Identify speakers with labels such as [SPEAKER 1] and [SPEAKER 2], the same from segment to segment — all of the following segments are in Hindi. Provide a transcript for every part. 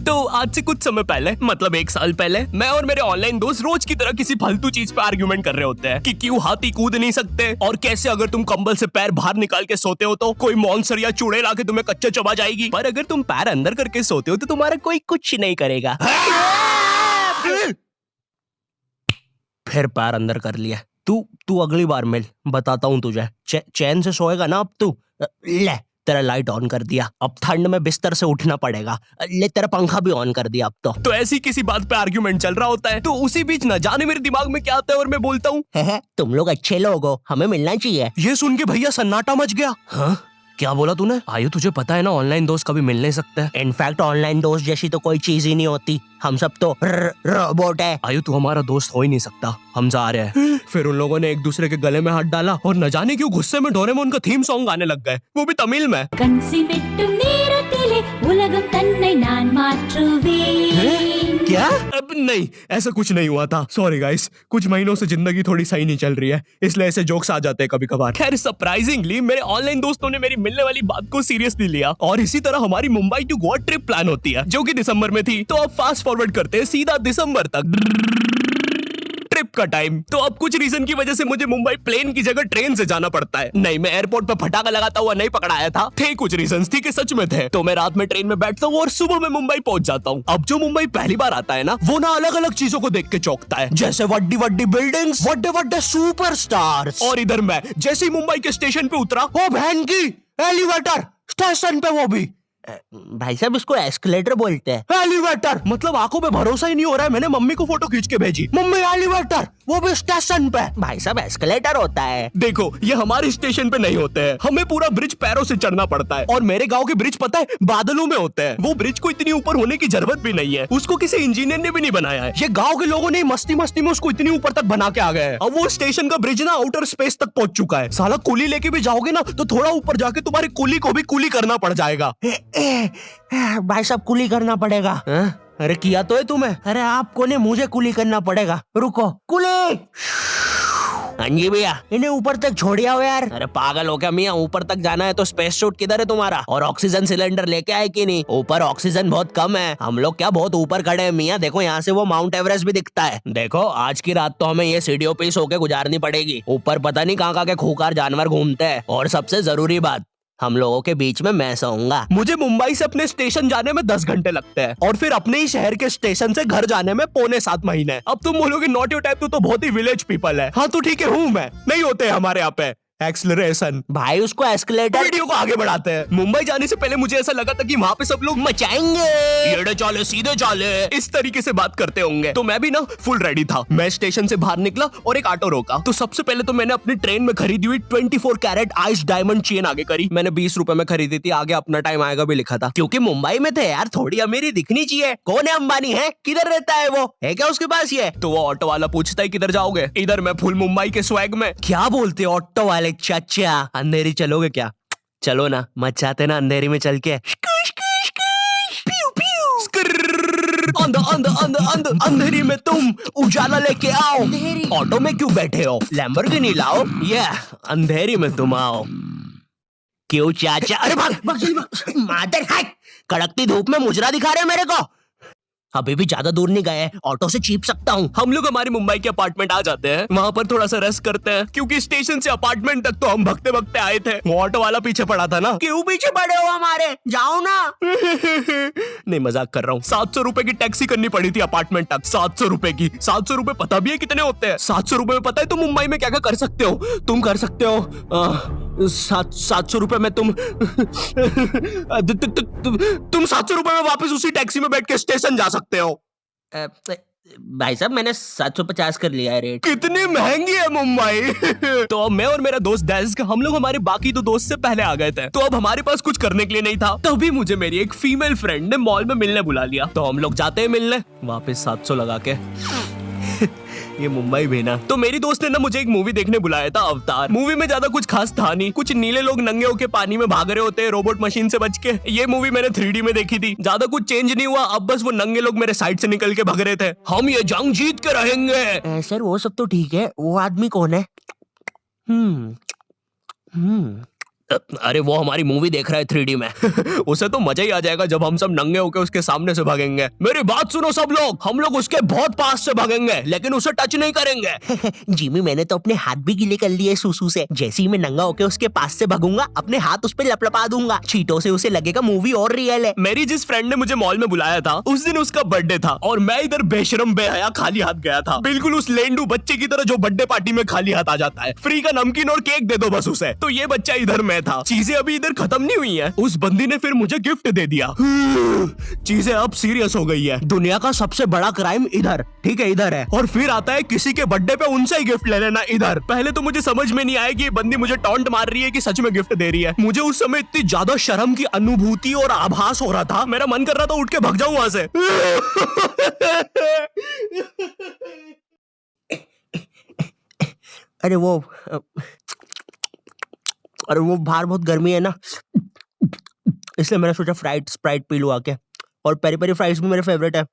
[SPEAKER 1] तो आज से कुछ समय पहले, मतलब 1 साल पहले, मैं और मेरे ऑनलाइन दोस्त रोज की तरह किसी फालतू चीज पे आर्ग्यूमेंट कर रहे होते हैं कि क्यों हाथी कूद नहीं सकते, और कैसे अगर तुम कंबल से पैर बाहर निकाल के सोते हो तो कोई मॉन्स्टर या चुड़ैल आके तुम्हें कच्चा चबा जाएगी, पर अगर तुम पैर अंदर करके सोते हो तो तुम्हारा कोई कुछ नहीं करेगा। फिर पैर अंदर कर लिया। तू अगली बार मिल, बताता हूँ तुझे। चैन से सोएगा ना अब तू। ले तेरा लाइट ऑन कर दिया, अब ठंड में बिस्तर से उठना पड़ेगा। ले तेरा पंखा भी ऑन कर दिया अब तो ऐसी किसी बात पे आर्ग्यूमेंट चल रहा होता है, तो उसी बीच न जाने मेरे दिमाग में क्या आता है और मैं बोलता हूँ, तुम लोग अच्छे लोग हो, हमें मिलना चाहिए। ये सुन के भैया सन्नाटा मच गया। हाँ क्या बोला तूने? आयु तुझे पता है ना, ऑनलाइन दोस्त कभी मिल नहीं सकते। इनफैक्ट ऑनलाइन दोस्त जैसी तो कोई चीज ही नहीं होती, हम सब तो रोबोट है। आयु तू हमारा दोस्त हो ही नहीं सकता, हम जा रहे हैं। फिर उन लोगों ने एक दूसरे के गले में हाथ डाला और न जाने क्यों गुस्से में डोरेमोन का थीम सॉन्ग गाने लग गए, वो भी तमिल में। क्या? अब नहीं, ऐसा कुछ नहीं हुआ था। सॉरी गाइस, कुछ महीनों से जिंदगी थोड़ी सही नहीं चल रही है, इसलिए ऐसे जोक्स आ जाते हैं कभी कभार। खैर सरप्राइजिंगली मेरे ऑनलाइन दोस्तों ने मेरी मिलने वाली बात को सीरियसली लिया, और इसी तरह हमारी Mumbai to Goa trip plan होती है, जो कि दिसंबर में थी। तो अब फास्ट फॉरवर्ड करते हैं सीधा दिसंबर तक ट्रिप का टाइम। तो अब कुछ रीजन की वजह से मुझे मुंबई प्लेन की जगह ट्रेन से जाना पड़ता है। नहीं, मैं एयरपोर्ट पे फटाका लगाता हुआ नहीं पकड़ाया था, थे कुछ रीजंस, थी कि सच में थे। तो मैं रात में ट्रेन में बैठता हूँ और सुबह में मुंबई पहुंच जाता हूँ। अब जो मुंबई पहली बार आता है ना, वो ना अलग अलग चीजों को देख के चौंकता है, जैसे वड्डी वड्डी बिल्डिंग्स, वड्डे वड्डे सुपरस्टार्स। और इधर मैं जैसे ही मुंबई के स्टेशन पे उतरा, ओ बहन की एलिवेटर स्टेशन पे, वो भी भाई साहब इसको एस्केलेटर बोलते हैं। एलिवेटर मतलब आंखों पे भरोसा ही नहीं हो रहा है, मैंने मम्मी को फोटो खींच के भेजी, मम्मी एलिवेटर, वो भी स्टेशन पे। भाई साहब एस्केलेटर होता है। देखो ये हमारे स्टेशन पे नहीं होते हैं, हमें पूरा ब्रिज पैरों से चढ़ना पड़ता है, और मेरे गांव के ब्रिज पता है बादलों में होते हैं। वो ब्रिज को इतनी ऊपर होने की जरूरत भी नहीं है, उसको किसी इंजीनियर ने भी नहीं बनाया है, ये गाँव के लोगों ने मस्ती मस्ती में उसको इतनी ऊपर तक बना के आ गए हैं। अब वो स्टेशन का ब्रिज ना आउटर स्पेस तक पहुंच चुका है। साला कुली लेके भी जाओगे ना तो थोड़ा ऊपर जाके तुम्हारी कुली को भी कुली करना पड़ जाएगा। भाई साहब कुली करना पड़ेगा। अरे किया तो है तुम्हें? अरे आपको ने मुझे कुली करना पड़ेगा, रुको। कुली हाँ जी भैया, इन्हें ऊपर तक छोड़िया हो यार। अरे पागल हो क्या मियाँ, ऊपर तक जाना है तो स्पेस सूट किधर है तुम्हारा? और ऑक्सीजन सिलेंडर लेके आए कि नहीं? ऊपर ऑक्सीजन बहुत कम है, हम लोग क्या बहुत ऊपर खड़े हैं मियाँ, देखो यहाँ से वो माउंट एवरेस्ट भी दिखता है। देखो आज की रात तो हमें ये सीढ़ियों पे सो के गुजारनी पड़ेगी, ऊपर पता नहीं कहाँ के खूंखार जानवर घूमते हैं। और सबसे जरूरी बात, हम लोगों के बीच में मैं सोऊंगा। मुझे मुंबई से अपने स्टेशन जाने में 10 घंटे लगते हैं, और फिर अपने ही शहर के स्टेशन से घर जाने में 6.25 महीने। अब तुम बोलोगे नॉट योर टाइप, तो बहुत ही विलेज पीपल है। हाँ तो ठीक है, हूँ मैं, नहीं होते हमारे यहाँ पे एक्सेलरेशन। भाई उसको एस्केलेटर। वीडियो को आगे बढ़ाते हैं। मुंबई जाने से पहले मुझे ऐसा लगा था कि वहाँ पे सब लोग मचाएंगे, येड़े चाले सीधे चाले, इस तरीके से बात करते होंगे। तो मैं भी ना फुल रेडी था। मैं स्टेशन से बाहर निकला और एक ऑटो रोका। तो सबसे पहले तो मैंने अपनी ट्रेन में खरीदी हुई 24 कैरेट आइस डायमंड चेन आगे करी। मैंने 20 रुपए में खरीदी थी, आगे अपना टाइम आएगा भी लिखा था, क्योंकि मुंबई में थे यार, थोड़ी अमीरी दिखनी चाहिए। कौन है अंबानी है, किधर रहता है वो, है क्या उसके पास ये? तो वो ऑटो वाला पूछता है किधर जाओगे? इधर मैं फुल मुंबई के स्वैग में। क्या बोलते ऑटो वाले? चाचा अंधेरी चलोगे क्या? चलो ना, मचाते ना अंधेरी में चल के। अंधेरी में तुम उजाला लेके आओ। ऑटो में क्यों बैठे हो? लैम्बोर्गिनी लाओ। ये अंधेरी में तुम आओ। क्यों चाचा? अरे भाग मादर है, कड़कती धूप में मुजरा दिखा रहे मेरे को। अभी भी ज्यादा दूर नहीं गए, ऑटो से चीप सकता हूँ। हम लोग हमारे मुंबई के अपार्टमेंट आ जाते हैं, वहाँ पर थोड़ा सा रेस्ट करते हैं, क्योंकि स्टेशन से अपार्टमेंट तक तो हम भगते भगते आए थे। वो ऑटो वाला पीछे पड़ा था ना। क्यों पीछे पड़े हो हमारे? जाओ ना। नहीं मजाक कर रहा हूँ। 700 रुपए की टैक्सी करनी पड़ी थी अपार्टमेंट तक। 700 रुपए की। 700 रुपए पता भी है कितने होते हैं? 700 रुपए में पता है तुम मुंबई में क्या क्या कर सकते हो? तुम कर सकते हो 700 रुपए में तुम 700 रुपए में वापस उसी टैक्सी में बैठ के स्टेशन जा सकते हो। भाई साहब मैंने 750 कर लिया है रेट। कितनी महंगी है मुंबई। तो अब मैं और मेरा दोस्त डेस्क, हम लोग हमारे बाकी 2 दोस्त से पहले आ गए थे। तो अब हमारे पास कुछ करने के लिए नहीं था, तभी मुझे मेरी एक फीमेल फ्रेंड ने मॉल में मिलने बुला लिया। तो हम लोग जाते हैं मिलने, वापस 700 लगा के। ये मुंबई भी ना। तो मेरी दोस्त ने ना मुझे एक मूवी देखने बुलाया था, अवतार। मूवी में ज्यादा कुछ खास था नहीं, कुछ नीले लोग नंगे होके पानी में भाग रहे होते हैं रोबोट मशीन से बच के। ये मूवी मैंने 3D में देखी थी, ज्यादा कुछ चेंज नहीं हुआ। अब बस वो नंगे लोग मेरे साइड से निकल के भाग रहे थे। हम ये जंग जीत के रहेंगे। सर वो सब तो ठीक है, वो आदमी कौन है? अरे वो हमारी मूवी देख रहा है 3D में। उसे तो मजा ही आ जाएगा जब हम सब नंगे होकर उसके सामने से भागेंगे। मेरी बात सुनो सब लोग, हम लोग उसके बहुत पास से भागेंगे लेकिन उसे टच नहीं करेंगे।
[SPEAKER 2] जिमी मैंने तो अपने हाथ भी गीले कर लिए सुसु से। जैसे ही मैं नंगा होकर उसके पास से भागूंगा अपने हाथ उस पे लपलपा दूंगा। चीटों से उसे लगेगा मूवी और रियल है।
[SPEAKER 1] मेरी जिस फ्रेंड ने मुझे मॉल में बुलाया था उस दिन उसका बर्थडे था और मैं इधर बेशरम बेहया खाली हाथ गया था, बिल्कुल उस लेंडू बच्चे की तरह जो बर्थडे पार्टी में खाली हाथ आ जाता है। फ्री का नमकीन और केक दे दो बस उसे। तो ये बच्चा इधर मैं था। चीजें अभी इधर खत्म नहीं हुई हैं। उस बंदी ने फिर मुझे गिफ्ट दे दिया। चीजें अब सीरियस हो गई है। दुनिया का सबसे बड़ा क्राइम इधर, ठीक है इधर है, और फिर आता है किसी के बर्थडे पे उनसे ही गिफ्ट ले लेना इधर। पहले तो मुझे समझ में नहीं आया कि ये बंदी मुझे टॉन्ट मार रही है कि सच में गिफ्ट दे रही है। मुझे उस समय इतनी ज्यादा शर्म की अनुभूति और आभास हो रहा था, मेरा मन कर रहा था उठ के भाग जाऊं वहां से।
[SPEAKER 2] अरे वो बाहर बहुत गर्मी है ना, इसलिए मैंने सोचा स्प्राइट पी लूं आके। और पेरी पेरी फ्राइज भी मेरे फेवरेट है।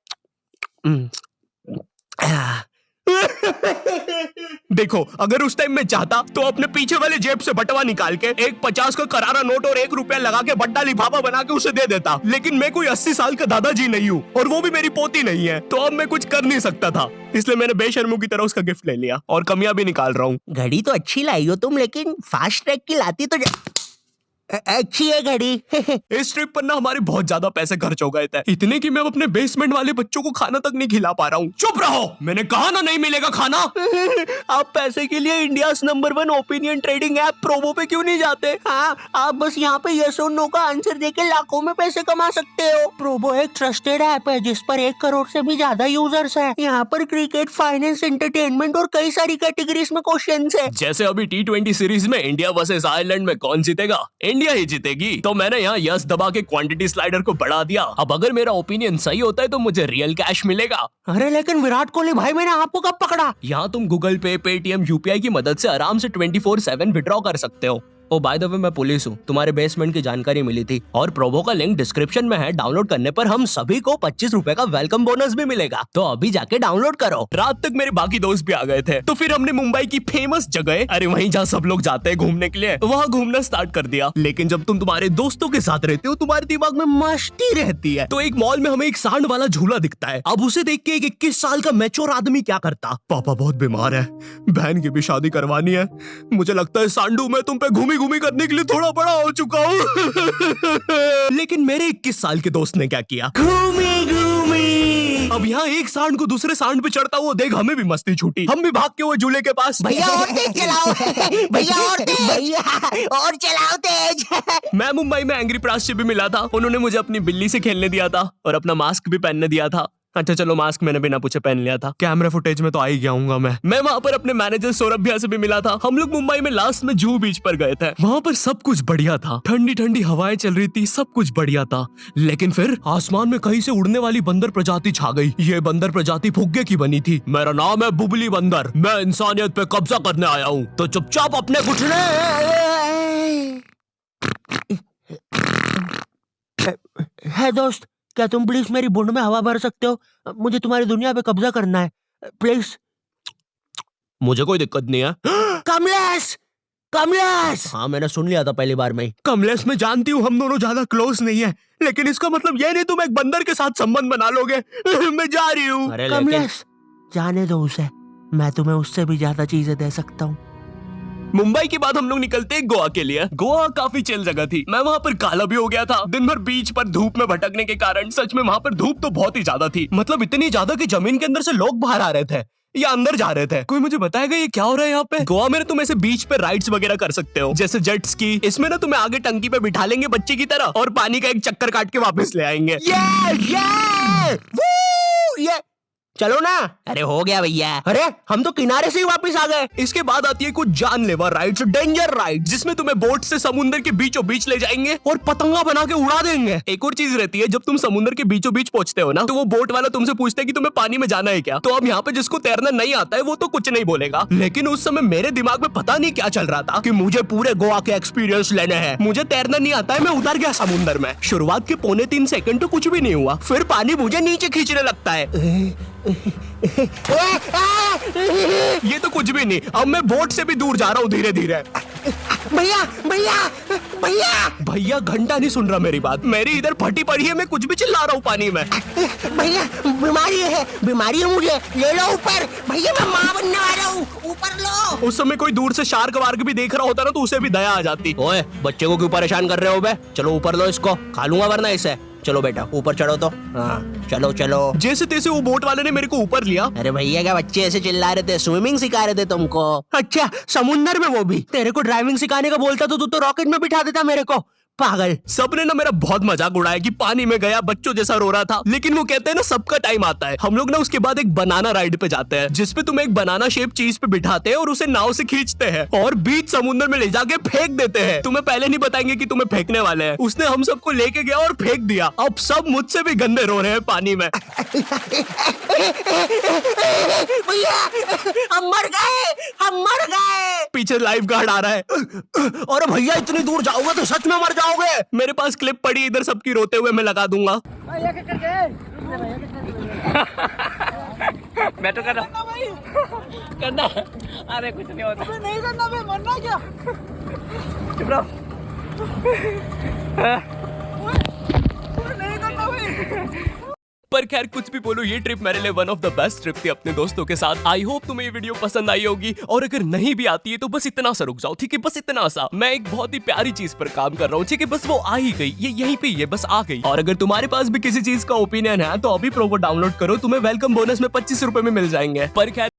[SPEAKER 1] देखो अगर उस टाइम मैं चाहता तो अपने पीछे वाले जेब से बटवा निकाल के एक 50 का करारा नोट और 1 रुपया लगा के बड्डा लिफाफा बना के उसे दे देता, लेकिन मैं कोई 80 साल का दादाजी नहीं हूँ और वो भी मेरी पोती नहीं है, तो अब मैं कुछ कर नहीं सकता था। इसलिए मैंने बेशर्मों की तरह उसका गिफ्ट ले लिया और कमियां भी निकाल रहा हूँ।
[SPEAKER 2] घड़ी तो अच्छी लाई हो तुम, लेकिन फास्ट ट्रैक की लाती तो अच्छी है घड़ी।
[SPEAKER 1] इस ट्रिप पर ना हमारे बहुत ज्यादा पैसे खर्च हो गए थे, इतने कि मैं अपने बेसमेंट वाले बच्चों को खाना तक नहीं खिला पा रहा हूँ। चुप रहो, मैंने कहा ना नहीं मिलेगा खाना।
[SPEAKER 2] आप पैसे के लिए India number 1 opinion trading app Probo पे क्यों नहीं जाते? हाँ, आप बस यहाँ पे यस और नो का आंसर देके लाखों में पैसे कमा सकते हो। प्रोबो एक ट्रस्टेड ऐप है जिस पर 1 करोड़ से भी ज्यादा यूजर्स हैं। यहाँ पर क्रिकेट, फाइनेंस, एंटरटेनमेंट और कई सारी कैटेगरीज में क्वेश्चंस है।
[SPEAKER 1] जैसे अभी T20 सीरीज में इंडिया वर्सेस आयरलैंड में कौन जीतेगा? इंडिया ही जीतेगी। तो मैंने यहाँ यस दबा के क्वांटिटी स्लाइडर को बढ़ा दिया। अब अगर मेरा ओपिनियन सही होता है तो मुझे रियल कैश मिलेगा।
[SPEAKER 2] अरे लेकिन विराट कोहली भाई, मैंने आपको कब पकड़ा?
[SPEAKER 1] यहाँ तुम गूगल पे, पेटीएम, यूपीआई की मदद से आराम से 24/7 विड्रॉ कर सकते हो। ओ बाय द वे मैं पुलिस हूँ, तुम्हारे बेसमेंट की जानकारी मिली थी और प्रोबो का लिंक डिस्क्रिप्शन में है। डाउनलोड करने पर हम सभी को 25 रुपए का वेलकम बोनस भी मिलेगा, तो अभी जाके डाउनलोड करो। रात तक मेरे बाकी दोस्त भी आ गए थे, तो फिर हमने मुंबई की फेमस जगह, अरे वहीं जहाँ सब लोग जाते हैं घूमने के लिए, वहाँ घूमना स्टार्ट कर दिया। लेकिन जब तुम तुम्हारे दोस्तों के साथ रहते हो तुम्हारे दिमाग में मस्ती रहती है। तो एक मॉल में हमें एक सांड वाला झूला दिखता है। अब उसे देख के एक 21 साल का मैच्योर आदमी क्या करता? पापा बहुत बीमार है, बहन की भी शादी करवानी है, मुझे लगता है सांडू मैं तुम पे घूमी घूमी करने के लिए थोड़ा बड़ा हो चुका हूँ। लेकिन मेरे 21 साल के दोस्त ने क्या किया?
[SPEAKER 2] घूमी घूमी।
[SPEAKER 1] अब यहाँ एक सांड को दूसरे सांड पे चढ़ता हुआ देख हमें भी मस्ती छूटी। हम भी भाग के वो झूले के पास,
[SPEAKER 2] भैया और तेज चलाओ, भैया और तेज, भैया और चलाओ तेज।
[SPEAKER 1] मैं मुंबई में एंग्री प्रास से भी मिला था। उन्होंने मुझे अपनी बिल्ली से खेलने दिया था और अपना मास्क भी पहनने दिया था। अच्छा चलो मास्क मैंने बिना पूछे पहन लिया था, कैमरा फुटेज में तो आ ही गया हूँगा मैं वहाँ पर अपने मैनेजर सौरभ भैया से भी मिला था। हम लोग मुंबई में लास्ट में जुहू बीच पर गए थे। वहाँ पर सब कुछ बढ़िया था, ठंडी ठंडी हवाएं चल रही थी, सब कुछ बढ़िया था। लेकिन फिर आसमान में कहीं से उड़ने वाली बंदर प्रजाति छा गई। ये बंदर प्रजाति फुग्गे की बनी थी। मेरा नाम है बुबली बंदर, मैं इंसानियत पे कब्जा करने आया हूँ, तो चुपचाप अपने घुटने।
[SPEAKER 2] है दोस्त, क्या तुम प्लीज मेरी बूंद में हवा भर सकते हो? मुझे तुम्हारी दुनिया पे कब्जा करना है, प्लीज।
[SPEAKER 1] मुझे कोई दिक्कत नहीं है।
[SPEAKER 2] कमलेश, कमलेश।
[SPEAKER 1] हाँ मैंने सुन लिया था पहली बार में। कमलेश मैं जानती हूँ हम दोनों ज्यादा क्लोज नहीं है, लेकिन इसका मतलब ये नहीं तुम एक बंदर के साथ संबंध बना लोगे। मैं जा रही हूँ।
[SPEAKER 2] कमलेश जाने दो उसे, मैं तुम्हें उससे भी ज्यादा चीजें दे सकता हूँ।
[SPEAKER 1] मुंबई के बाद हम लोग निकलते हैं गोवा के लिए। गोवा काफी चिल जगह थी। मैं वहाँ पर काला भी हो गया था दिन भर बीच पर धूप में भटकने के कारण। सच में वहाँ पर धूप तो बहुत ही ज्यादा थी, मतलब इतनी ज्यादा कि जमीन के अंदर से लोग बाहर आ रहे थे या अंदर जा रहे थे। कोई मुझे बताएगा ये क्या हो रहा है यहाँ पे? गोवा में तुम ऐसे बीच पे राइड्स वगैरह कर सकते हो, जैसे जेट स्की। इसमें ना तुम्हें आगे टंकी पे बिठा लेंगे बच्चे की तरह और पानी का एक चक्कर काट के वापस ले आएंगे।
[SPEAKER 2] ये चलो ना। अरे हो गया भैया, अरे हम तो किनारे से ही वापस आ गए।
[SPEAKER 1] इसके बाद आती है कुछ जानलेवा राइड्स, डेंजर राइड, जिसमें तुम्हें बोट से समुद्र के बीचों बीच ले जाएंगे और पतंगा बना के उड़ा देंगे। एक और चीज रहती है, जब तुम समुद्र के बीचों बीच पहुंचते हो ना, तो वो बोट वाला तुमसे पूछता है कि तुम्हें पानी में जाना है क्या। तो अब यहाँ पे जिसको तैरना नहीं आता है वो तो कुछ नहीं बोलेगा, लेकिन उस समय मेरे दिमाग में पता नहीं क्या चल रहा था कि मुझे पूरे गोवा के एक्सपीरियंस लेने हैं। मुझे तैरना नहीं आता है, मैं उतर गया समुद्र में। शुरुआत के 2.25 सेकंड तो कुछ भी नहीं हुआ, फिर पानी मुझे नीचे खींचने लगता है। ये तो कुछ भी नहीं, अब मैं बोट से भी दूर जा रहा हूँ धीरे धीरे।
[SPEAKER 2] भैया भैया भैया
[SPEAKER 1] भैया घंटा नहीं सुन रहा मेरी बात, मेरी इधर फटी पड़ी है, मैं कुछ भी चिल्ला रहा हूँ पानी में।
[SPEAKER 2] भैया बीमारी है मुझे, ले लो ऊपर। भैया मैं माँ बनने वाला हूँ, ऊपर लो।
[SPEAKER 1] उस समय कोई दूर से शार्क वार्क भी देख रहा होता ना तो उसे भी दया आ जाती।
[SPEAKER 2] ओए बच्चे को क्यों परेशान कर रहे हो बे? चलो ऊपर लो इसको, खा लूंगा वरना इसे। चलो बेटा ऊपर चढ़ो तो। हाँ चलो चलो।
[SPEAKER 1] जैसे तैसे वो बोट वाले ने मेरे को ऊपर लिया।
[SPEAKER 2] अरे भैया क्या बच्चे ऐसे चिल्ला रहे थे? स्विमिंग सिखा रहे थे तुमको? अच्छा समुंदर में वो भी? तेरे को ड्राइविंग सिखाने का बोलता तो तू तो रॉकेट में बिठा देता मेरे को, पागल।
[SPEAKER 1] सबने ना मेरा बहुत मजाक उड़ाया कि पानी में गया बच्चों जैसा रो रहा था, लेकिन वो कहते हैं ना सबका टाइम आता है। हम लोग ना उसके बाद एक बनाना राइड पे जाते हैं जिसपे तुम एक बनाना शेप चीज पे बिठाते हैं और उसे नाव से खींचते हैं और बीच समुद्र में ले जाके फेंक देते हैं। तुम्हें पहले नहीं बताएंगे कि तुम्हें फेंकने वाले हैं। उसने हम सबको लेके गया और फेंक दिया। अब सब मुझसे भी गंदे रो रहे हैं पानी में।
[SPEAKER 2] भैया हम मर गए।
[SPEAKER 1] पीछे लाइफ गार्ड आ रहा है।
[SPEAKER 2] अरे भैया इतनी दूर जाओगे तो सच में मर जाओगे।
[SPEAKER 1] मेरे पास क्लिप पड़ी इधर सबकी रोते हुए, मैं लगा दूंगा।
[SPEAKER 3] मैं तो करना अरे कुछ नहीं होता, नहीं करना भाई, मरना क्या? चुप रहो। नहीं करना भाई।
[SPEAKER 1] पर खैर कुछ भी बोलो, ये ट्रिप मेरे लिए one of the best trip थी अपने दोस्तों के साथ। आई होप तुम्हें ये वीडियो पसंद आई होगी, और अगर नहीं भी आती है तो बस इतना सा रुक जाओ, ठीक है? बस इतना सा। मैं एक बहुत ही प्यारी चीज पर काम कर रहा हूँ, ठीक है? बस वो आ ही गई, ये यहीं पे ये बस आ गई। और अगर तुम्हारे पास भी किसी चीज का ओपिनियन है तो अभी प्रोमो डाउनलोड करो, तुम्हें वेलकम बोनस में 25 रुपए में मिल जाएंगे। पर खैर